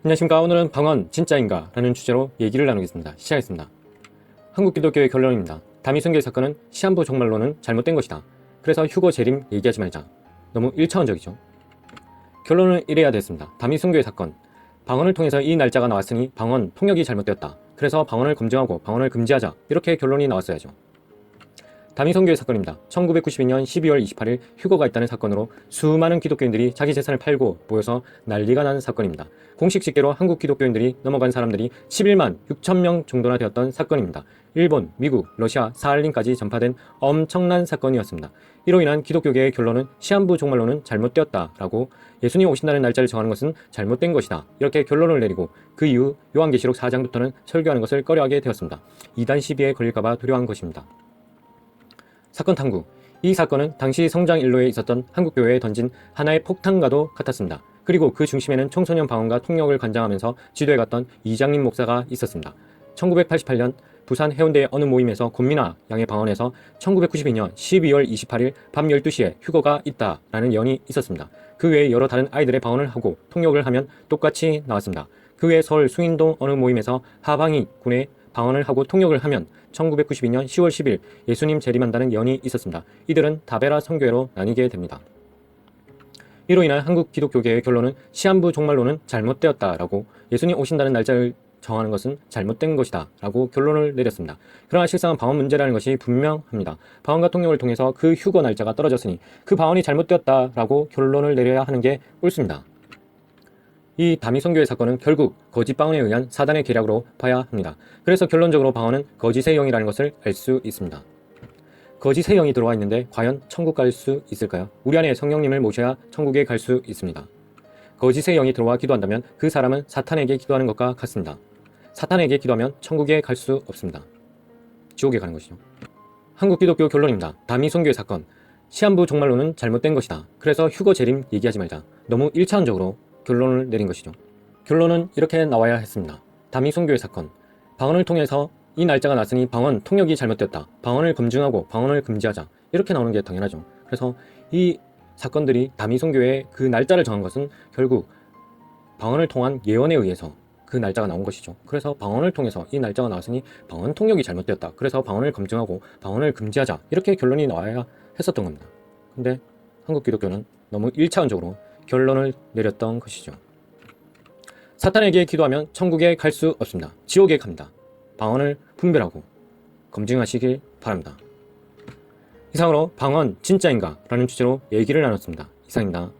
안녕하십니까. 오늘은 방언 진짜인가 라는 주제로 얘기를 나누겠습니다. 시작하겠습니다. 한국 기독교의 결론입니다. 다미성교의 사건은 시한부 종말로는 잘못된 것이다. 그래서 휴거 재림 얘기하지 말자. 너무 1차원적이죠. 결론은 이래야 됐습니다. 다미성교의 사건, 방언을 통해서 이 날짜가 나왔으니 방언 통역이 잘못되었다. 그래서 방언을 검증하고 방언을 금지하자. 이렇게 결론이 나왔어야죠. 다미성교의 사건입니다. 1992년 12월 28일 휴거가 있다는 사건으로 수많은 기독교인들이 자기 재산을 팔고 모여서 난리가 난 사건입니다. 공식 집계로 한국 기독교인들이 넘어간 사람들이 11만 6천 명 정도나 되었던 사건입니다. 일본, 미국, 러시아, 사할린까지 전파된 엄청난 사건이었습니다. 이로 인한 기독교계의 결론은 시한부 종말론은 잘못되었다라고, 예수님 오신다는 날짜를 정하는 것은 잘못된 것이다, 이렇게 결론을 내리고 그 이후 요한계시록 4장부터는 설교하는 것을 꺼려하게 되었습니다. 이단 시비에 걸릴까봐 두려워한 것입니다. 사건 탐구. 이 사건은 당시 성장일로에 있었던 한국교회에 던진 하나의 폭탄과도 같았습니다. 그리고 그 중심에는 청소년 방언과 통역을 관장하면서 지도해 갔던 이장림 목사가 있었습니다. 1988년 부산 해운대의 어느 모임에서 곤미나 양의 방언에서 1992년 12월 28일 밤 12시에 휴거가 있다라는 예언이 있었습니다. 그 외에 여러 다른 아이들의 방언을 하고 통역을 하면 똑같이 나왔습니다. 그 외에 서울 숭인동 어느 모임에서 하방이 군의 방언을 하고 통역을 하면 1992년 10월 10일 예수님 재림한다는 예언이 있었습니다. 이들은 다베라 선교회로 나뉘게 됩니다. 이로 인한 한국 기독교계의 결론은 시한부 종말론은 잘못되었다라고, 예수님 오신다는 날짜를 정하는 것은 잘못된 것이다 라고 결론을 내렸습니다. 그러나 실상은 방언 문제라는 것이 분명합니다. 방언과 통역을 통해서 그 휴거 날짜가 떨어졌으니 그 방언이 잘못되었다라고 결론을 내려야 하는 게 옳습니다. 이 다미성교의 사건은 결국 거짓 방언에 의한 사단의 계략으로 봐야 합니다. 그래서 결론적으로 방언은 거짓의 영이라는 것을 알 수 있습니다. 거짓의 영이 들어와 있는데 과연 천국 갈 수 있을까요? 우리 안에 성령님을 모셔야 천국에 갈 수 있습니다. 거짓의 영이 들어와 기도한다면 그 사람은 사탄에게 기도하는 것과 같습니다. 사탄에게 기도하면 천국에 갈 수 없습니다. 지옥에 가는 것이죠. 한국 기독교 결론입니다. 다미성교의 사건, 시한부 종말론은 잘못된 것이다. 그래서 휴거 재림 얘기하지 말자. 너무 1차원적으로 결론을 내린 것이죠. 결론은 이렇게 나와야 했습니다. 다미성교의 사건, 방언을 통해서 이 날짜가 났으니 방언 통역이 잘못되었다. 방언을 검증하고 방언을 금지하자. 이렇게 나오는 게 당연하죠. 그래서 이 사건들이 다미성교의 그 날짜를 정한 것은 결국 방언을 통한 예언에 의해서 그 날짜가 나온 것이죠. 그래서 방언을 통해서 이 날짜가 나왔으니 방언 통역이 잘못되었다. 그래서 방언을 검증하고 방언을 금지하자. 이렇게 결론이 나와야 했었던 겁니다. 근데 한국 기독교는 너무 1차원적으로 결론을 내렸던 것이죠. 사탄에게 기도하면 천국에 갈 수 없습니다. 지옥에 갑니다. 방언을 분별하고 검증하시길 바랍니다. 이상으로 방언 진짜인가? 라는 주제로 얘기를 나눴습니다. 이상입니다.